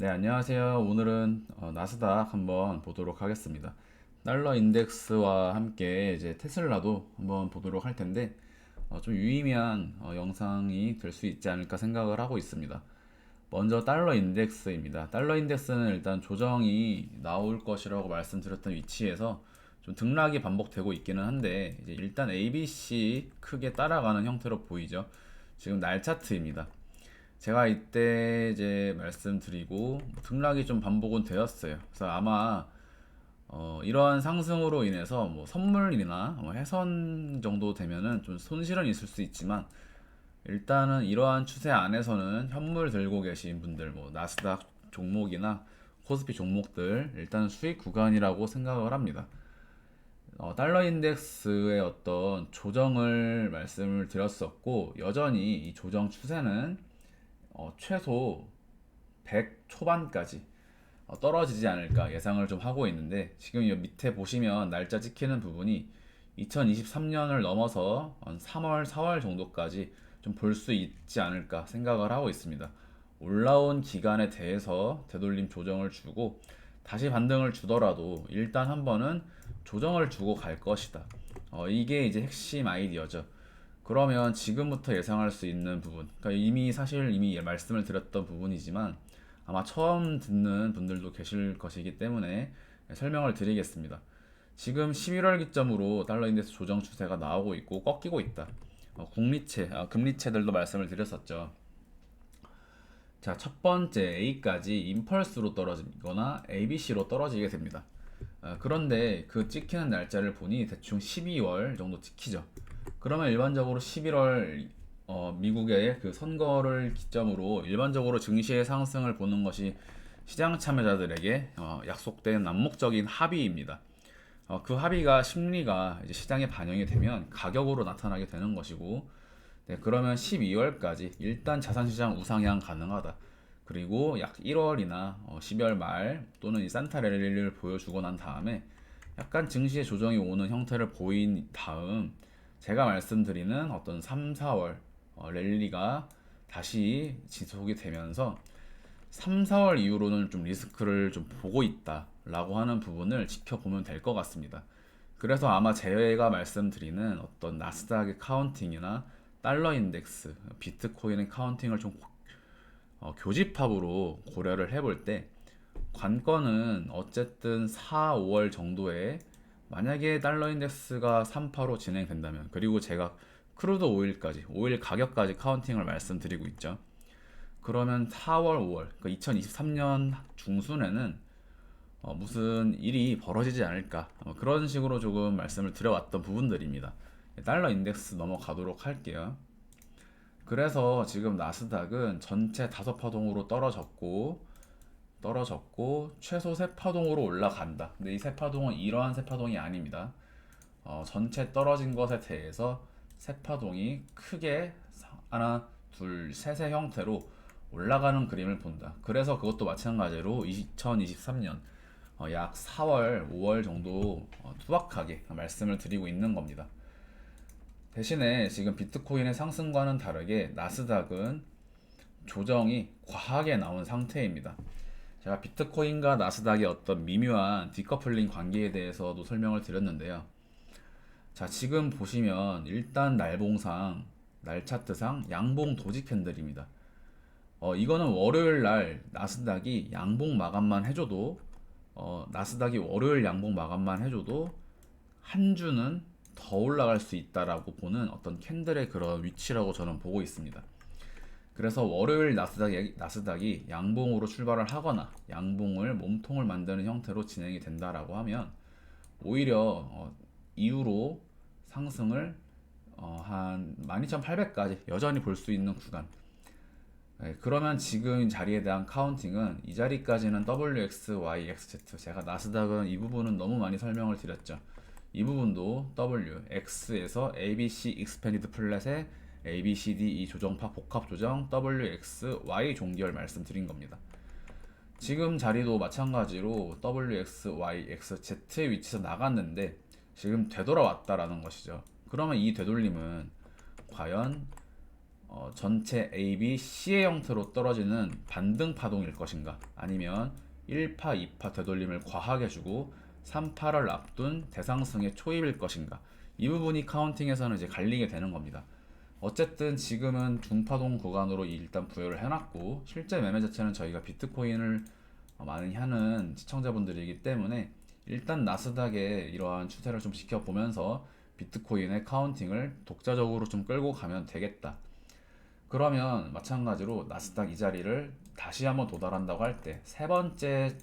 네, 안녕하세요. 오늘은 나스닥 한번 보도록 하겠습니다. 달러 인덱스와 함께 이제 테슬라도 한번 보도록 할 텐데 좀 유의미한 영상이 될 수 있지 않을까 생각을 하고 있습니다. 먼저 달러 인덱스입니다. 달러 인덱스는 일단 조정이 나올 것이라고 말씀드렸던 위치에서 좀 등락이 반복되고 있기는 한데 이제 일단 ABC 크게 따라가는 형태로 보이죠. 지금 날 차트입니다. 제가 이때 이제 말씀드리고 등락이 좀 반복은 되었어요. 그래서 아마 이러한 상승으로 인해서 뭐 선물이나 뭐 해선 정도 되면은 좀 손실은 있을 수 있지만 일단은 이러한 추세 안에서는 현물 들고 계신 분들 뭐 나스닥 종목이나 코스피 종목들 일단 수익 구간이라고 생각을 합니다. 달러 인덱스의 어떤 조정을 말씀을 드렸었고 여전히 이 조정 추세는 최소 100 초반까지 떨어지지 않을까 예상을 좀 하고 있는데 지금 이 밑에 보시면 날짜 찍히는 부분이 2023년을 넘어서 한 3월, 4월 정도까지 좀 볼 수 있지 않을까 생각을 하고 있습니다. 올라온 기간에 대해서 되돌림 조정을 주고 다시 반등을 주더라도 일단 한 번은 조정을 주고 갈 것이다. 이게 이제 핵심 아이디어죠. 그러면 지금부터 예상할 수 있는 부분, 그러니까 이미 말씀을 드렸던 부분이지만 아마 처음 듣는 분들도 계실 것이기 때문에 설명을 드리겠습니다. 지금 11월 기점으로 달러 인덱스 조정 추세가 나오고 있고 꺾이고 있다. 국리채, 금리채들도 말씀을 드렸었죠. 자, 첫 번째 A까지 임펄스로 떨어지거나 ABC로 떨어지게 됩니다. 그런데 그 찍히는 날짜를 보니 대충 12월 정도 찍히죠. 그러면 일반적으로 11월 미국의 그 선거를 기점으로 일반적으로 증시의 상승을 보는 것이 시장 참여자들에게 약속된 암묵적인 합의입니다. 그 합의가 심리가 이제 시장에 반영이 되면 가격으로 나타나게 되는 것이고, 네, 그러면 12월까지 일단 자산시장 우상향 가능하다. 그리고 약 1월이나 12월 말 또는 이 산타 랠리를 보여주고 난 다음에 약간 증시의 조정이 오는 형태를 보인 다음 제가 말씀드리는 어떤 3, 4월 랠리가 다시 지속이 되면서 3, 4월 이후로는 좀 리스크를 좀 보고 있다라고 하는 부분을 지켜보면 될 것 같습니다. 그래서 아마 제가 말씀드리는 어떤 나스닥의 카운팅이나 달러 인덱스, 비트코인의 카운팅을 좀 교집합으로 고려를 해볼 때 관건은 어쨌든 4, 5월 정도에 만약에 달러 인덱스가 3파로 진행된다면 그리고 제가 크루드 오일까지 오일 가격까지 카운팅을 말씀드리고 있죠. 그러면 4월, 5월, 그러니까 2023년 중순에는 무슨 일이 벌어지지 않을까 그런 식으로 조금 말씀을 드려왔던 부분들입니다. 달러 인덱스 넘어가도록 할게요. 그래서 지금 나스닥은 전체 다섯 파동으로 떨어졌고 최소 세 파동으로 올라간다. 근데 이 세 파동은 이러한 세 파동이 아닙니다. 전체 떨어진 것에 대해서 세 파동이 크게 하나, 둘, 셋의 형태로 올라가는 그림을 본다. 그래서 그것도 마찬가지로 2023년 약 4월, 5월 정도 투박하게 말씀을 드리고 있는 겁니다. 대신에 지금 비트코인의 상승과는 다르게 나스닥은 조정이 과하게 나온 상태입니다. 제가 비트코인과 나스닥의 어떤 미묘한 디커플링 관계에 대해서도 설명을 드렸는데요. 자, 지금 보시면 일단 날봉상, 날차트상 양봉 도직 캔들입니다. 이거는 월요일 날 나스닥이 양봉 마감만 해줘도 나스닥이 월요일 양봉 마감만 해줘도 한 주는 더 올라갈 수 있다라고 보는 어떤 캔들의 그런 위치라고 저는 보고 있습니다. 그래서 월요일 나스닥이 양봉으로 출발을 하거나 양봉을 몸통을 만드는 형태로 진행이 된다라고 하면 오히려 이후로 상승을 한 12,800까지 여전히 볼 수 있는 구간. 네, 그러면 지금 자리에 대한 카운팅은 이 자리까지는 WX, Y, XZ. 제가 나스닥은 이 부분은 너무 많이 설명을 드렸죠. 이 부분도 W, X에서 ABC Expanded Flat에 A, B, C, D 이 조정파 복합 조정 W, X, Y 종결 말씀드린 겁니다. 지금 자리도 마찬가지로 W, X, Y, X, Z의 위치에서 나갔는데 지금 되돌아왔다라는 것이죠. 그러면 이 되돌림은 과연 전체 A, B, C의 형태로 떨어지는 반등 파동일 것인가, 아니면 1파, 2파 되돌림을 과하게 주고 3파를 앞둔 대상승의 초입일 것인가, 이 부분이 카운팅에서는 이제 갈리게 되는 겁니다. 어쨌든 지금은 중파동 구간으로 일단 부여를 해놨고, 실제 매매 자체는 저희가 비트코인을 많이 하는 시청자분들이기 때문에 일단 나스닥의 이러한 추세를 좀 지켜보면서 비트코인의 카운팅을 독자적으로 좀 끌고 가면 되겠다. 그러면 마찬가지로 나스닥 이 자리를 다시 한번 도달한다고 할 때 세 번째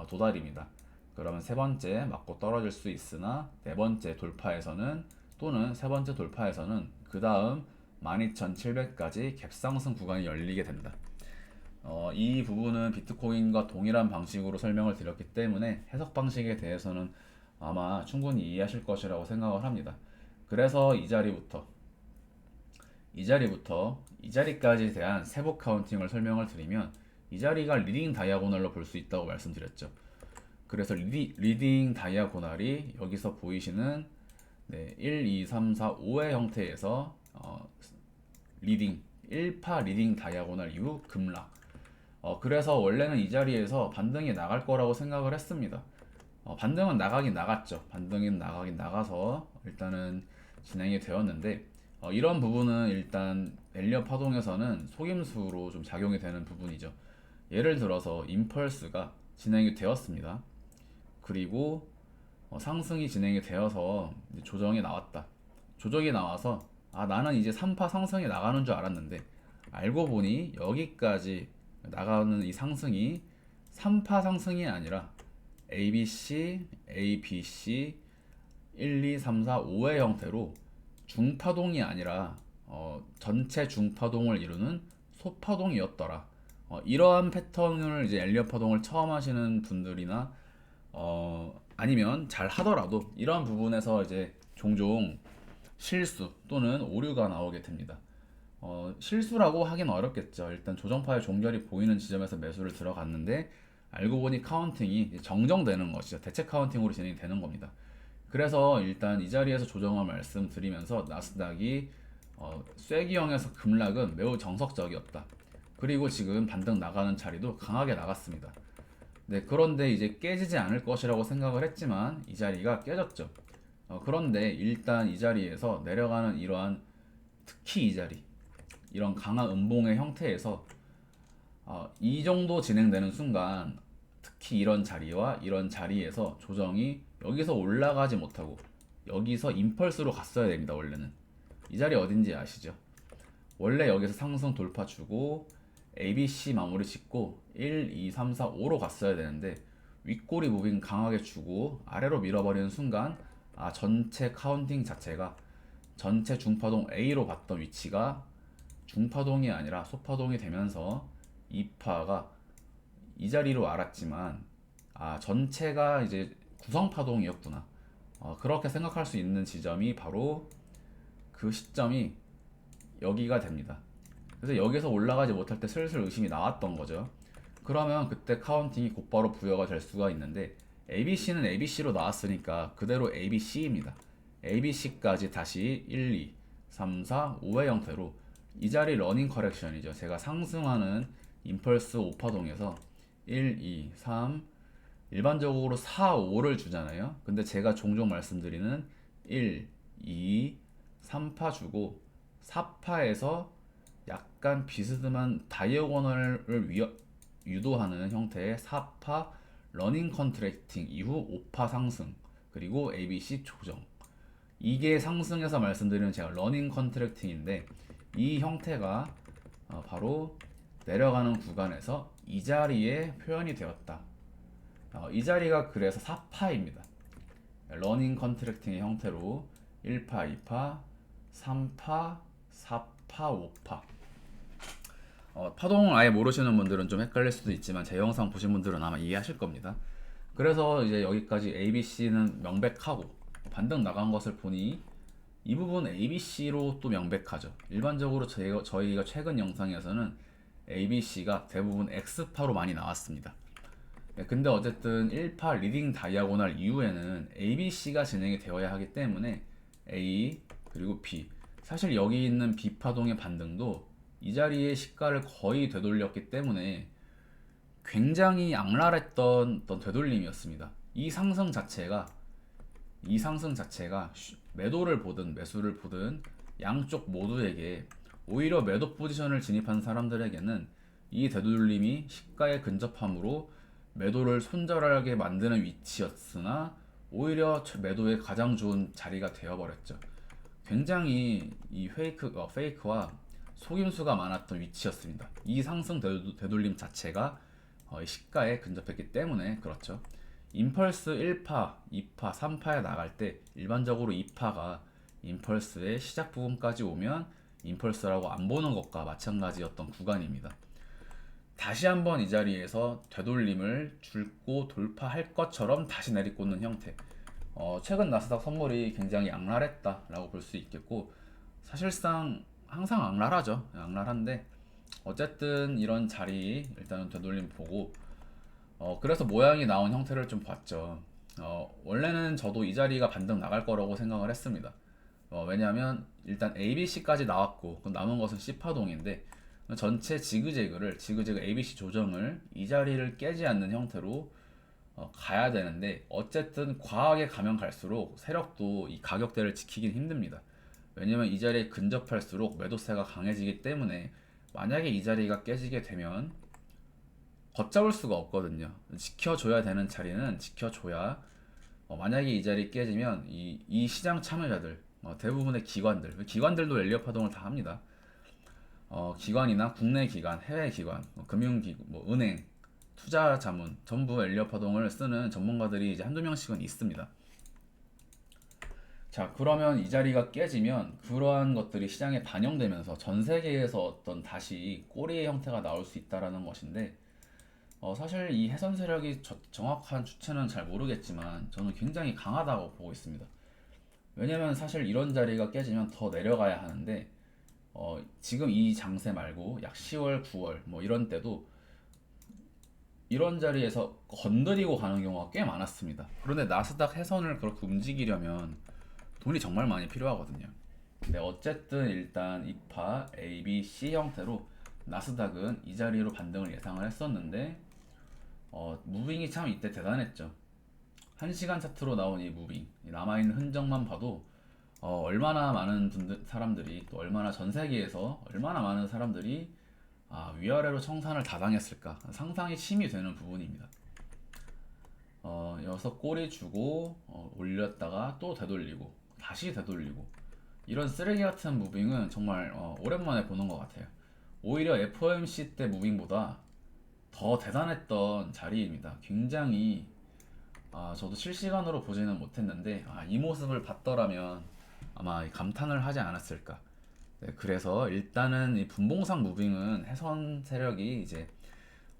도달입니다. 그러면 세 번째 맞고 떨어질 수 있으나 네 번째 돌파에서는, 또는 세 번째 돌파에서는 그 다음 12,700까지 갭상승 구간이 열리게 된다. 이 부분은 비트코인과 동일한 방식으로 설명을 드렸기 때문에 해석 방식에 대해서는 아마 충분히 이해하실 것이라고 생각을 합니다. 그래서 이 자리까지 대한 세부 카운팅을 설명을 드리면, 이 자리가 리딩 다이아고널로 볼 수 있다고 말씀드렸죠. 그래서 리딩 다이아고널이 여기서 보이시는 1, 2, 3, 4, 5의 형태에서 리딩 1파 리딩 다이아고널 이후 급락. 그래서 원래는 이 자리에서 반등이 나갈 거라고 생각을 했습니다. 반등은 나가긴 나갔죠. 반등은 나가긴 나가서 일단은 진행이 되었는데, 이런 부분은 일단 엘리엇 파동에서는 속임수로 좀 작용이 되는 부분이죠. 예를 들어서 임펄스가 진행이 되었습니다. 그리고 상승이 진행이 되어서 이제 조정이 나왔다. 조정이 나와서 나는 이제 3파 상승이 나가는 줄 알았는데, 알고 보니 여기까지 나가는 이 상승이 3파 상승이 아니라 ABC, ABC, 1, 2, 3, 4, 5의 형태로 중파동이 아니라 전체 중파동을 이루는 소파동이었더라. 이러한 패턴을 이제 엘리엇 파동을 처음 하시는 분들이나 아니면 잘 하더라도 이러한 부분에서 이제 종종 실수 또는 오류가 나오게 됩니다. 실수라고 하긴 어렵겠죠. 일단 조정파의 종결이 보이는 지점에서 매수를 들어갔는데, 알고 보니 카운팅이 정정되는 것이죠. 대체 카운팅으로 진행이 되는 겁니다. 그래서 일단 이 자리에서 조정을 말씀드리면서 나스닥이 쐐기형에서 급락은 매우 정석적이었다. 그리고 지금 반등 나가는 자리도 강하게 나갔습니다. 네, 그런데 이제 깨지지 않을 것이라고 생각을 했지만 이 자리가 깨졌죠. 그런데 일단 이 자리에서 내려가는 이러한, 특히 이 자리, 이런 강한 음봉의 형태에서 이 정도 진행되는 순간, 특히 이런 자리와 이런 자리에서 조정이 여기서 올라가지 못하고 여기서 임펄스로 갔어야 됩니다. 원래는 이 자리 어딘지 아시죠? 원래 여기서 상승 돌파 주고 ABC 마무리 짓고 1, 2, 3, 4, 5로 갔어야 되는데, 윗꼬리 무빙 강하게 주고 아래로 밀어버리는 순간 전체 카운팅 자체가 전체 중파동 A로 봤던 위치가 중파동이 아니라 소파동이 되면서 2파가 이 자리로 알았지만 전체가 이제 구성파동이었구나, 그렇게 생각할 수 있는 지점이 바로 그 시점이 여기가 됩니다. 그래서 여기서 올라가지 못할 때 슬슬 의심이 나왔던 거죠. 그러면 그때 카운팅이 곧바로 부여가 될 수가 있는데, ABC는 ABC로 나왔으니까 그대로 ABC입니다. ABC까지 다시 1, 2, 3, 4, 5의 형태로 이 자리 러닝 커렉션이죠. 제가 상승하는 임펄스 5파동에서 1, 2, 3, 일반적으로 4, 5를 주잖아요. 근데 제가 종종 말씀드리는 1, 2, 3파 주고 4파에서 약간 비스듬한 다이어고널을 유도하는 형태의 4파 러닝 컨트랙팅 이후 5파 상승, 그리고 ABC 조정. 이게 상승에서 말씀드리는 제가 러닝 컨트랙팅인데, 이 형태가 바로 내려가는 구간에서 이 자리에 표현이 되었다. 이 자리가 그래서 4파입니다. 러닝 컨트랙팅의 형태로 1파, 2파, 3파, 4파, 5파. 파동을 아예 모르시는 분들은 좀 헷갈릴 수도 있지만 제 영상 보신 분들은 아마 이해하실 겁니다. 그래서 이제 여기까지 ABC는 명백하고, 반등 나간 것을 보니 이 부분 ABC로 또 명백하죠. 일반적으로 저희가 최근 영상에서는 ABC가 대부분 X파로 많이 나왔습니다. 근데 어쨌든 1파 리딩 다이아고널 이후에는 ABC가 진행이 되어야 하기 때문에 A 그리고 B 사실 여기 있는 B파동의 반등도 이 자리의 시가를 거의 되돌렸기 때문에 굉장히 악랄했던 어떤 되돌림이었습니다. 이 상승 자체가 매도를 보든 매수를 보든 양쪽 모두에게, 오히려 매도 포지션을 진입한 사람들에게는 이 되돌림이 시가에 근접함으로 매도를 손절하게 만드는 위치였으나 오히려 매도에 가장 좋은 자리가 되어버렸죠. 굉장히 이 페이크와 속임수가 많았던 위치였습니다. 이 상승 되돌림 자체가 시가에 근접했기 때문에 그렇죠. 임펄스 1파, 2파, 3파에 나갈 때 일반적으로 2파가 임펄스의 시작 부분까지 오면 임펄스라고 안 보는 것과 마찬가지였던 구간입니다. 다시 한번 이 자리에서 되돌림을 줄고 돌파할 것처럼 다시 내리꽂는 형태. 최근 나스닥 선물이 굉장히 악랄했다라고 볼 수 있겠고, 사실상 항상 악랄하죠. 악랄한데 어쨌든 이런 자리 일단은 되돌림 보고, 그래서 모양이 나온 형태를 좀 봤죠. 원래는 저도 이 자리가 반등 나갈 거라고 생각을 했습니다. 왜냐하면 일단 ABC까지 나왔고 남은 것은 C파동인데, 전체 지그재그 ABC 조정을 이 자리를 깨지 않는 형태로 가야 되는데, 어쨌든 과하게 가면 갈수록 세력도 이 가격대를 지키긴 힘듭니다. 왜냐면 이 자리에 근접할수록 매도세가 강해지기 때문에 만약에 이 자리가 깨지게 되면 걷잡을 수가 없거든요. 지켜줘야 되는 자리는 지켜줘야, 만약에 이 자리 깨지면 이 시장 참여자들, 대부분의 기관들도 엘리어 파동을 다 합니다. 기관이나 국내 기관, 해외 기관, 금융기관, 은행, 투자 자문 전부 엘리어 파동을 쓰는 전문가들이 이제 한두 명씩은 있습니다. 자, 그러면 이 자리가 깨지면 그러한 것들이 시장에 반영되면서 전 세계에서 어떤 다시 꼬리의 형태가 나올 수 있다라는 것인데, 사실 이 해선 세력이 정확한 주체는 잘 모르겠지만 저는 굉장히 강하다고 보고 있습니다. 왜냐면 사실 이런 자리가 깨지면 더 내려가야 하는데, 지금 이 장세 말고 약 10월, 9월 뭐 이런 때도 이런 자리에서 건드리고 가는 경우가 꽤 많았습니다. 그런데 나스닥 해선을 그렇게 움직이려면 돈이 정말 많이 필요하거든요. 근데 어쨌든 일단 2파 A, B, C 형태로 나스닥은 이 자리로 반등을 예상을 했었는데, 무빙이 참 이때 대단했죠. 1시간 차트로 나온 이 무빙, 남아있는 흔적만 봐도 얼마나 많은 사람들이, 또 얼마나 전 세계에서 얼마나 많은 사람들이 위아래로 청산을 다 당했을까 상상이 침이 되는 부분입니다. 여기서 꼬리 주고 올렸다가 또 되돌리고 다시 되돌리고, 이런 쓰레기 같은 무빙은 정말 오랜만에 보는 것 같아요. 오히려 FOMC 때 무빙보다 더 대단했던 자리입니다. 굉장히, 저도 실시간으로 보지는 못했는데 이 모습을 봤더라면 아마 감탄을 하지 않았을까. 네, 그래서 일단은 이 분봉상 무빙은 해선 세력이 이제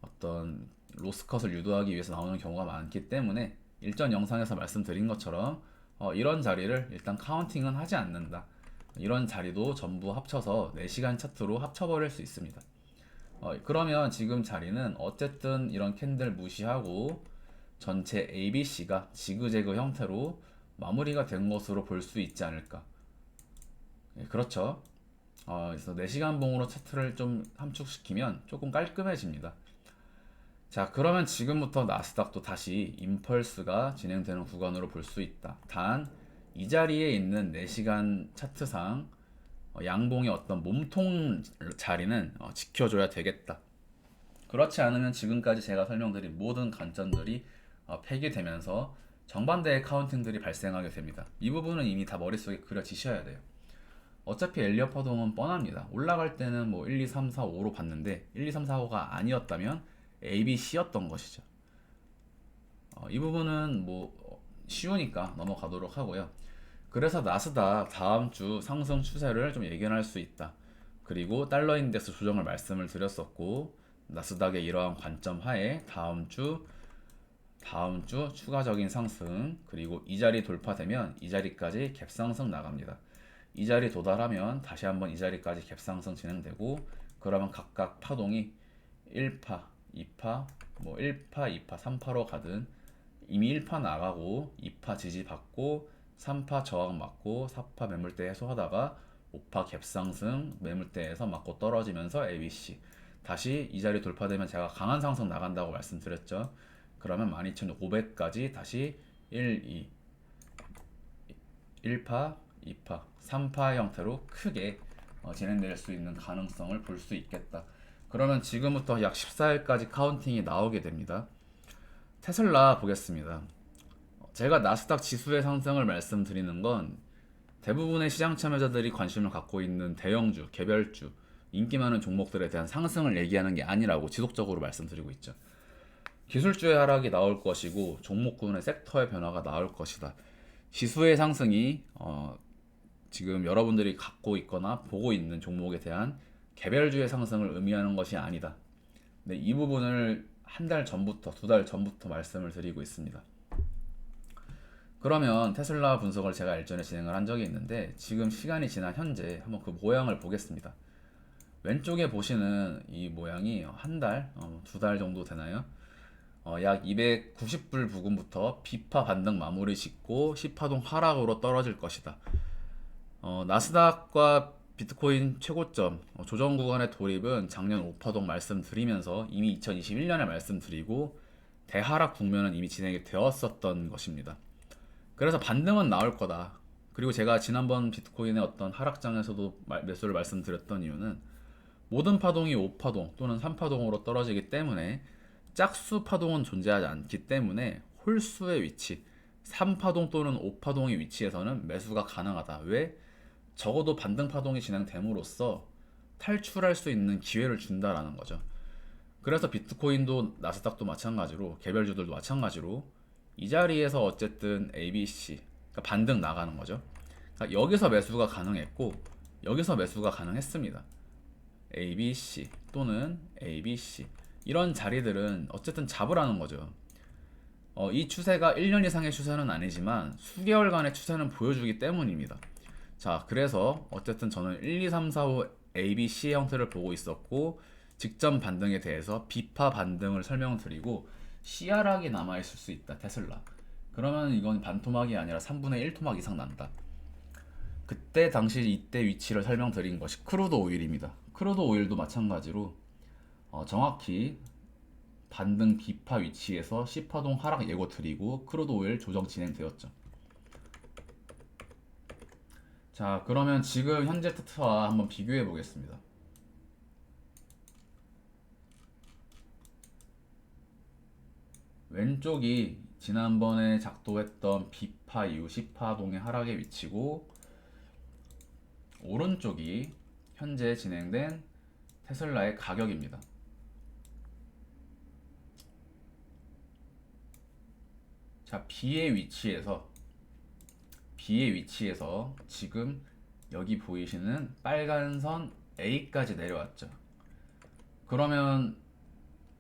어떤 로스컷을 유도하기 위해서 나오는 경우가 많기 때문에 일전 영상에서 말씀드린 것처럼 이런 자리를 일단 카운팅은 하지 않는다. 이런 자리도 전부 합쳐서 4시간 차트로 합쳐버릴 수 있습니다. 그러면 지금 자리는 어쨌든 이런 캔들 무시하고 전체 ABC가 지그재그 형태로 마무리가 된 것으로 볼 수 있지 않을까. 예, 그렇죠. 그래서 4시간 봉으로 차트를 좀 함축시키면 조금 깔끔해집니다. 자, 그러면 지금부터 나스닥도 다시 임펄스가 진행되는 구간으로 볼 수 있다. 단, 이 자리에 있는 4시간 차트상 양봉의 어떤 몸통 자리는 지켜줘야 되겠다. 그렇지 않으면 지금까지 제가 설명드린 모든 관점들이 폐기되면서 정반대의 카운팅들이 발생하게 됩니다. 이 부분은 이미 다 머릿속에 그려지셔야 돼요. 어차피 엘리어 파동은 뻔합니다. 올라갈 때는 뭐 1, 2, 3, 4, 5로 봤는데 1, 2, 3, 4, 5가 아니었다면 A, B, C였던 것이죠. 이 부분은 뭐 쉬우니까 넘어가도록 하고요. 그래서 나스닥 다음 주 상승 추세를 좀 예견할 수 있다. 그리고 달러 인덱스 조정을 말씀을 드렸었고, 나스닥의 이러한 관점 하에 다음 주 추가적인 상승, 그리고 이 자리 돌파되면 이 자리까지 갭상승 나갑니다. 이 자리 도달하면 다시 한번 이 자리까지 갭상승 진행되고, 그러면 각각 파동이 1파, 2파, 뭐 1파, 2파, 3파로 가든, 이미 1파 나가고 2파 지지받고 3파 저항 맞고 4파 매물대 해소하다가 5파 갭상승 매물대에서 맞고 떨어지면서 ABC 다시 이 자리 돌파되면 제가 강한 상승 나간다고 말씀드렸죠. 그러면 12,500까지 다시 1, 2, 1파, 2파, 3파 형태로 크게 진행될 수 있는 가능성을 볼 수 있겠다. 그러면 지금부터 약 14일까지 카운팅이 나오게 됩니다. 테슬라 보겠습니다. 제가 나스닥 지수의 상승을 말씀드리는 건 대부분의 시장 참여자들이 관심을 갖고 있는 대형주, 개별주, 인기 많은 종목들에 대한 상승을 얘기하는 게 아니라고 지속적으로 말씀드리고 있죠. 기술주의 하락이 나올 것이고 종목군의 섹터의 변화가 나올 것이다. 지수의 상승이 지금 여러분들이 갖고 있거나 보고 있는 종목에 대한 개별주의 상승을 의미하는 것이 아니다. 네, 이 부분을 한 달 전부터, 두 달 전부터 말씀을 드리고 있습니다. 그러면 테슬라 분석을 제가 일전에 진행을 한 적이 있는데 지금 시간이 지난 현재 한번 그 모양을 보겠습니다. 왼쪽에 보시는 이 모양이 한 달, 두 달 정도 되나요? 약 290불 부근부터 비파 반등 마무리 짓고 10파동 하락으로 떨어질 것이다. 나스닥과 비트코인 최고점 조정 구간의 돌입은 작년 5파동 말씀드리면서 이미 2021년에 말씀드리고 대하락 국면은 이미 진행이 되었었던 것입니다. 그래서 반등은 나올 거다. 그리고 제가 지난번 비트코인의 어떤 하락장에서도 매수를 말씀드렸던 이유는 모든 파동이 5파동 또는 3파동으로 떨어지기 때문에 짝수 파동은 존재하지 않기 때문에 홀수의 위치 3파동 또는 5파동의 위치에서는 매수가 가능하다. 왜? 적어도 반등 파동이 진행됨으로써 탈출할 수 있는 기회를 준다라는 거죠. 그래서 비트코인도 나스닥도 마찬가지로 개별주들도 마찬가지로 이 자리에서 어쨌든 ABC 그러니까 반등 나가는 거죠. 그러니까 여기서 매수가 가능했고 여기서 매수가 가능했습니다. ABC 또는 ABC 이런 자리들은 어쨌든 잡으라는 거죠. 이 추세가 1년 이상의 추세는 아니지만 수개월간의 추세는 보여주기 때문입니다. 자, 그래서 어쨌든 저는 1, 2, 3, 4, 5 ABC 형태를 보고 있었고 직전 반등에 대해서 비파 반등을 설명드리고 씨하락이 남아있을 수 있다. 테슬라. 그러면 이건 반토막이 아니라 3분의 1 토막 이상 난다. 그때 당시 이때 위치를 설명드린 것이 크루드 오일입니다. 크루드 오일도 마찬가지로 정확히 반등 비파 위치에서 10파동 하락 예고 드리고 크루드 오일 조정 진행되었죠. 자, 그러면 지금 현재 차트와 한번 비교해 보겠습니다. 왼쪽이 지난번에 작동했던 비파 이후 10파동의 하락의 위치고 오른쪽이 현재 진행된 테슬라의 가격입니다. 자, B의 위치에서 지금 여기 보이시는 빨간 선 A까지 내려왔죠. 그러면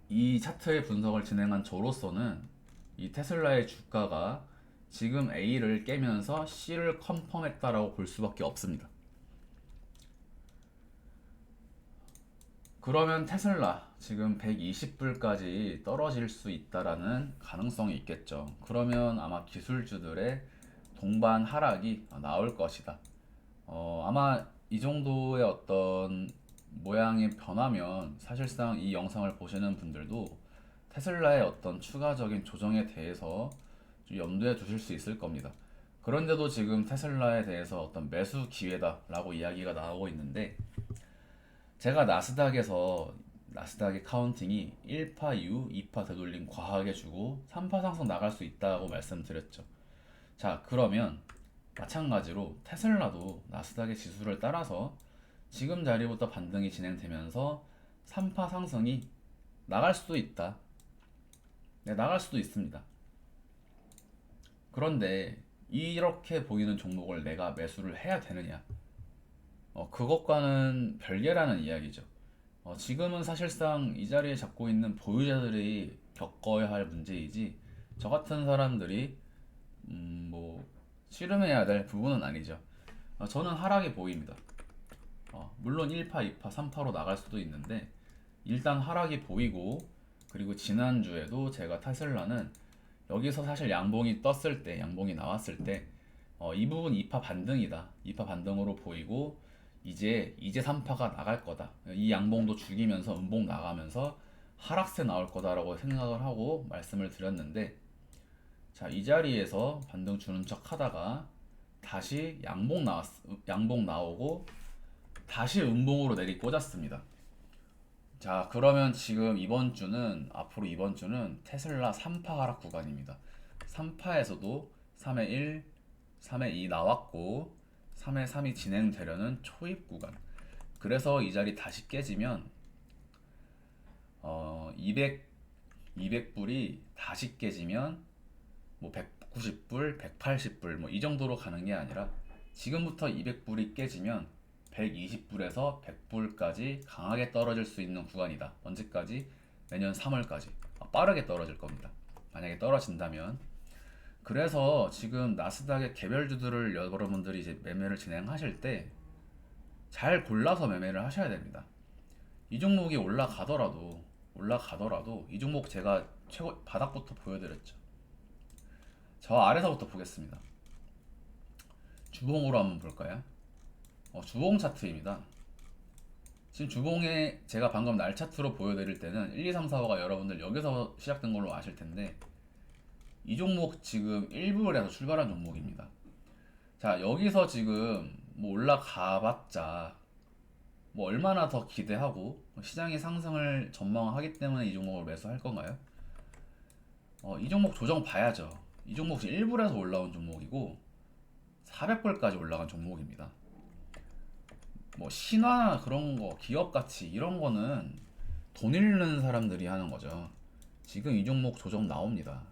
이 차트의 분석을 진행한 저로서는 이 테슬라의 주가가 지금 A를 깨면서 C를 컨펌했다라고 볼 수밖에 없습니다. 그러면 테슬라 지금 120불까지 떨어질 수 있다라는 가능성이 있겠죠. 그러면 아마 기술주들의 동반 하락이 나올 것이다. 아마 이 정도의 어떤 모양이 변하면 사실상 이 영상을 보시는 분들도 테슬라의 어떤 추가적인 조정에 대해서 좀 염두에 두실 수 있을 겁니다. 그런데도 지금 테슬라에 대해서 어떤 매수 기회다라고 이야기가 나오고 있는데 제가 나스닥의 카운팅이 1파 이후 2파 되돌림 과하게 주고 3파 상승 나갈 수 있다고 말씀드렸죠. 자, 그러면 마찬가지로 테슬라도 나스닥의 지수를 따라서 지금 자리부터 반등이 진행되면서 3파 상승이 나갈 수도 있다. 네, 나갈 수도 있습니다. 그런데 이렇게 보이는 종목을 내가 매수를 해야 되느냐? 그것과는 별개라는 이야기죠. 지금은 사실상 이 자리에 잡고 있는 보유자들이 겪어야 할 문제이지 저 같은 사람들이 뭐 씨름해야 될 부분은 아니죠. 저는 하락이 보입니다. 물론 1파, 2파, 3파로 나갈 수도 있는데 일단 하락이 보이고 그리고 지난주에도 제가 테슬라는 여기서 사실 양봉이 떴을 때 양봉이 나왔을 때 이 부분 2파 반등이다. 2파 반등으로 보이고 이제 3파가 나갈 거다. 이 양봉도 죽이면서 음봉 나가면서 하락세 나올 거다라고 생각을 하고 말씀을 드렸는데, 자, 이 자리에서 반등 주는 척 하다가 다시 양봉 나오고 다시 음봉으로 내리 꽂았습니다. 자, 그러면 지금 앞으로 이번 주는 테슬라 3파 하락 구간입니다. 3파에서도 3의 1, 3의 2 나왔고 3의 3이 진행되려는 초입 구간. 그래서 이 자리 다시 깨지면 200불이 다시 깨지면 뭐 190불, 180불 뭐 이 정도로 가는 게 아니라 지금부터 200불이 깨지면 120불에서 100불까지 강하게 떨어질 수 있는 구간이다. 언제까지? 내년 3월까지. 빠르게 떨어질 겁니다. 만약에 떨어진다면. 그래서 지금 나스닥의 개별주들을 여러분들이 이제 매매를 진행하실 때 잘 골라서 매매를 하셔야 됩니다. 이 종목이 올라가더라도 이 종목 제가 최고 바닥부터 보여드렸죠. 저 아래서부터 보겠습니다. 주봉으로 한번 볼까요? 주봉 차트입니다. 지금 주봉에 제가 방금 날 차트로 보여드릴 때는 1, 2, 3, 4, 5가 여러분들 여기서 시작된 걸로 아실 텐데, 이 종목 지금 1불에서 출발한 종목입니다. 자, 여기서 지금 뭐 올라가봤자 뭐 얼마나 더 기대하고 시장의 상승을 전망하기 때문에 이 종목을 매수할 건가요? 이 종목 조정 봐야죠. 이 종목 지금 1불에서 올라온 종목이고 400불까지 올라간 종목입니다. 뭐 신화나 그런 거, 기업 가치 이런 거는 돈 잃는 사람들이 하는 거죠. 지금 이 종목 조정 나옵니다.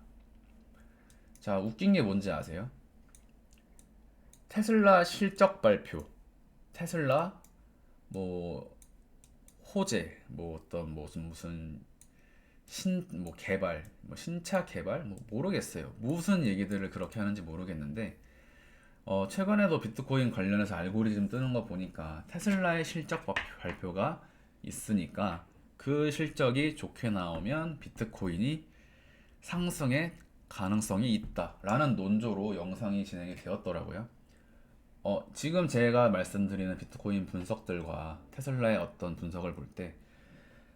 자, 웃긴 게 뭔지 아세요? 테슬라 실적 발표, 테슬라 뭐 호재, 뭐 어떤 무슨 뭐 개발, 뭐 신차 개발, 뭐 모르겠어요. 무슨 얘기들을 그렇게 하는지 모르겠는데, 최근에도 비트코인 관련해서 알고리즘 뜨는 거 보니까 테슬라의 실적 발표가 있으니까 그 실적이 좋게 나오면 비트코인이 상승의 가능성이 있다라는 논조로 영상이 진행이 되었더라고요. 지금 제가 말씀드리는 비트코인 분석들과 테슬라의 어떤 분석을 볼 때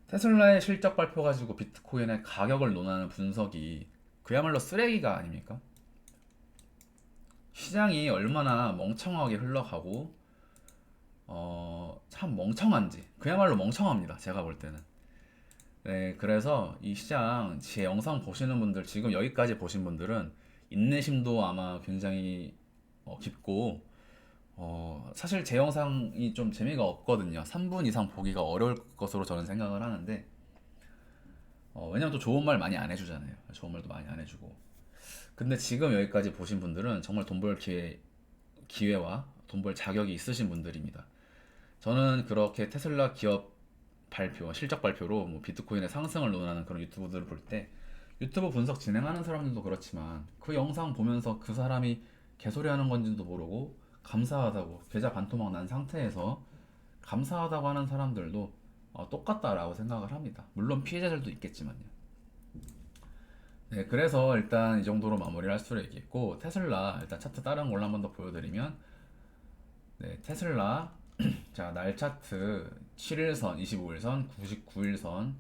테슬라의 실적 발표 가지고 비트코인의 가격을 논하는 분석이 그야말로 쓰레기가 아닙니까? 시장이 얼마나 멍청하게 흘러가고 참 멍청한지, 그야말로 멍청합니다. 제가 볼 때는. 네, 그래서 이 시장 제 영상 보시는 분들, 지금 여기까지 보신 분들은 인내심도 아마 굉장히 깊고, 사실 제 영상이 좀 재미가 없거든요. 3분 이상 보기가 어려울 것으로 저는 생각을 하는데, 왜냐면 또 좋은 말 많이 안 해주잖아요. 좋은 말도 많이 안 해주고. 근데 지금 여기까지 보신 분들은 정말 돈 벌 기회와 돈 벌 자격이 있으신 분들입니다. 저는 그렇게 테슬라 기업 발표, 실적 발표로 뭐 비트코인의 상승을 논하는 그런 유튜브들을 볼 때, 유튜브 분석 진행하는 사람들도 그렇지만 그 영상 보면서 그 사람이 개소리 하는 건지도 모르고 감사하다고 계좌 반토막 난 상태에서 감사하다고 하는 사람들도 똑같다라고 생각을 합니다. 물론 피해자들도 있겠지만요. 네, 그래서 일단 이 정도로 마무리를 할 수를 있겠고, 테슬라 일단 차트 다른 걸로 한 번 더 보여드리면, 네, 테슬라 자, 날 차트 7일선, 25일선, 99일선,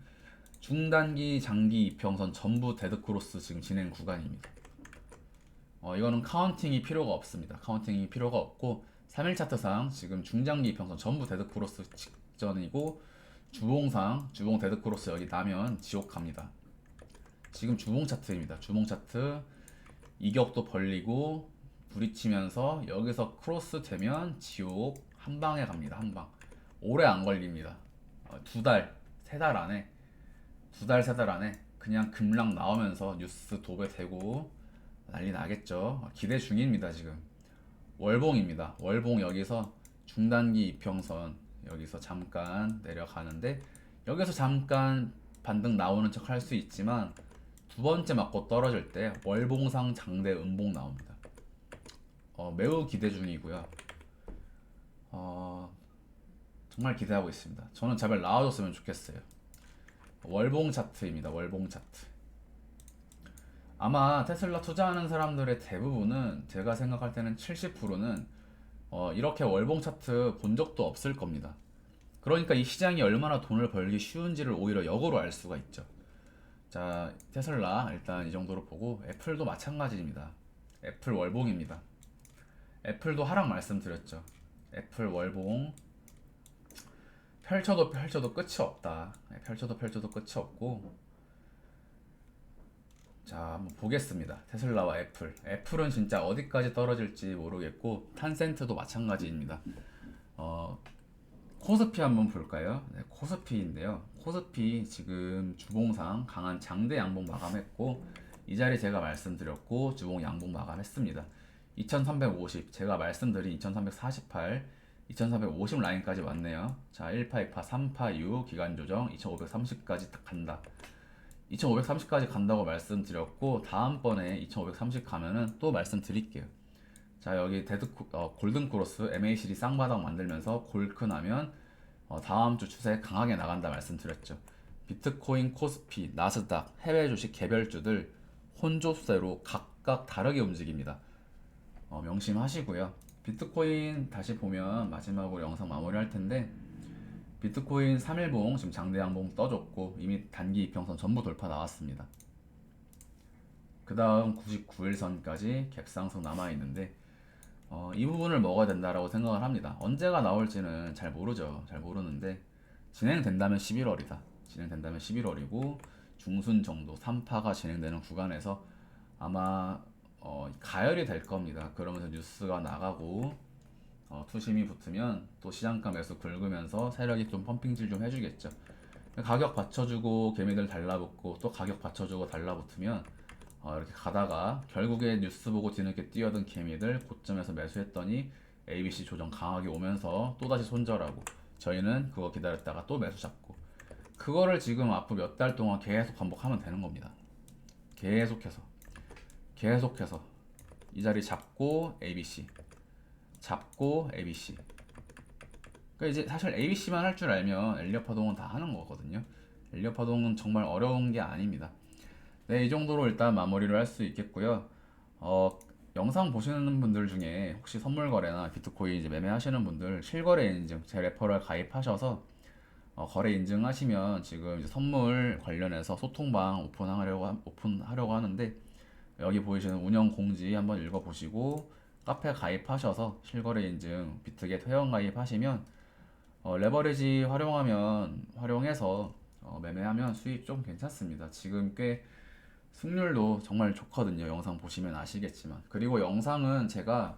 중단기, 장기, 이평선 전부 데드크로스 지금 진행 구간입니다. 이거는 카운팅이 필요가 없습니다. 카운팅이 필요가 없고 3일 차트상 지금 중장기 이평선 전부 데드크로스 직전이고, 주봉 데드크로스 여기 나면 지옥 갑니다. 지금 주봉 차트입니다. 주봉 차트 이격도 벌리고 부딪히면서 여기서 크로스 되면 지옥 한 방에 갑니다. 한 방. 오래 안 걸립니다. 두 달, 세 달 안에, 세 달 안에 그냥 급락 나오면서 뉴스 도배되고 난리 나겠죠. 기대 중입니다. 지금 월봉입니다. 월봉 여기서 중단기 이평선 여기서 잠깐 내려가는데, 여기서 잠깐 반등 나오는 척 할 수 있지만 두 번째 맞고 떨어질 때 월봉상 장대 음봉 나옵니다. 매우 기대 중이고요. 정말 기대하고 있습니다. 저는 제발 나와줬으면 좋겠어요. 월봉 차트입니다. 월봉 차트. 아마 테슬라 투자하는 사람들의 대부분은, 제가 생각할 때는 70%는 이렇게 월봉 차트 본 적도 없을 겁니다. 그러니까 이 시장이 얼마나 돈을 벌기 쉬운지를 오히려 역으로 알 수가 있죠. 자, 테슬라 일단 이 정도로 보고 애플도 마찬가지입니다. 애플 월봉입니다. 애플도 하락 말씀드렸죠. 애플 월봉 펼쳐도 펼쳐도 끝이 없다. 펼쳐도 펼쳐도 끝이 없고, 자 한번 보겠습니다. 테슬라와 애플. 애플은 진짜 어디까지 떨어질지 모르겠고 탄센트도 마찬가지입니다. 어, 코스피 한번 볼까요? 네, 코스피인데요. 코스피 지금 주봉상 강한 장대 양봉 마감했고 이 자리 제가 말씀드렸고 주봉 양봉 마감했습니다. 2350 제가 말씀드린 2348 2350 라인까지 왔네요. 자 1파 2파 3파 이후 기간 조정 2530까지 딱 간다. 2530까지 간다고 말씀드렸고 다음번에 2530 가면은 또 말씀드릴게요. 자 여기 골든 크로스 MACD 쌍바닥 만들면서 골크 나면 다음 주 추세 강하게 나간다 말씀드렸죠. 비트코인, 코스피, 나스닥, 해외 주식 개별주들 혼조세로 각각 다르게 움직입니다. 명심하시고요. 비트코인 다시 보면 마지막으로 영상 마무리할 텐데 비트코인 3일봉 지금 장대 양봉 떠줬고 이미 단기 이평선 전부 돌파 나왔습니다. 그 다음 99일선까지 갭상승 남아있는데 이 부분을 먹어야 된다라고 생각을 합니다. 언제가 나올지는 잘 모르죠. 잘 모르는데 진행된다면 11월이다. 진행된다면 11월이고 중순 정도 3파가 진행되는 구간에서 아마 가열이 될 겁니다. 그러면서 뉴스가 나가고 투심이 붙으면 또 시장가 매수 긁으면서 세력이 좀 펌핑질 좀 해주겠죠. 가격 받쳐주고 개미들 달라붙고 또 가격 받쳐주고 달라붙으면 이렇게 가다가 결국에 뉴스 보고 뒤늦게 뛰어든 개미들 고점에서 매수했더니 ABC 조정 강하게 오면서 또다시 손절하고 저희는 그거 기다렸다가 또 매수 잡고 그거를 지금 앞으로 몇 달 동안 계속 반복하면 되는 겁니다. 계속해서 이 자리 잡고 ABC 잡고 ABC. 그러니까 이제 사실 ABC만 할 줄 알면 엘리엇 파동은 다 하는 거거든요. 엘리엇 파동은 정말 어려운 게 아닙니다. 네, 이 정도로 일단 마무리를 할 수 있겠고요. 영상 보시는 분들 중에 혹시 선물 거래나 비트코인 이제 매매하시는 분들 실거래 인증 제 레퍼럴 가입하셔서 거래 인증하시면 지금 이제 선물 관련해서 소통방 오픈하려고 하는데 여기 보이시는 운영 공지 한번 읽어보시고 카페 가입하셔서 실거래 인증 비트겟 회원 가입하시면 레버리지 활용해서 매매하면 수익 좀 괜찮습니다. 지금 꽤 승률도 정말 좋거든요. 영상 보시면 아시겠지만. 그리고 영상은 제가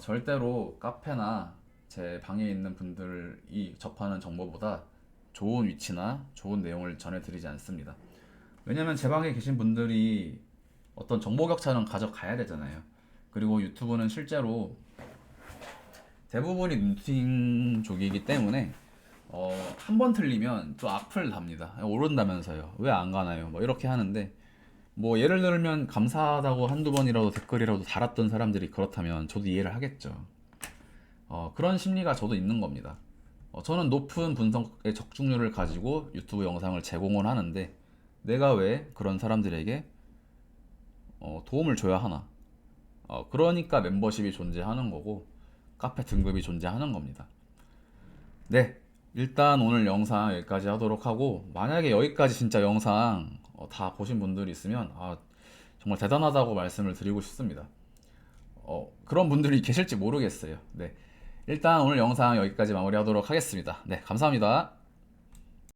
절대로 카페나 제 방에 있는 분들이 접하는 정보보다 좋은 위치나 좋은 내용을 전해드리지 않습니다. 왜냐면 제 방에 계신 분들이 어떤 정보 격차는 가져가야 되잖아요. 그리고 유튜브는 실제로 대부분이 눈팅족이기 때문에 한 번 틀리면 또 악플 답니다. 오른다면서요. 왜 안 가나요? 뭐 이렇게 하는데 뭐 예를 들면 감사하다고 한두 번이라도 댓글이라도 달았던 사람들이 그렇다면 저도 이해를 하겠죠. 그런 심리가 저도 있는 겁니다. 저는 높은 분석의 적중률을 가지고 유튜브 영상을 제공을 하는데 내가 왜 그런 사람들에게 도움을 줘야 하나? 그러니까 멤버십이 존재하는 거고 카페 등급이 존재하는 겁니다. 네, 일단 오늘 영상 여기까지 하도록 하고 만약에 여기까지 진짜 영상 다 보신 분들이 있으면 정말 대단하다고 말씀을 드리고 싶습니다. 그런 분들이 계실지 모르겠어요. 네, 일단 오늘 영상 여기까지 마무리하도록 하겠습니다. 네, 감사합니다.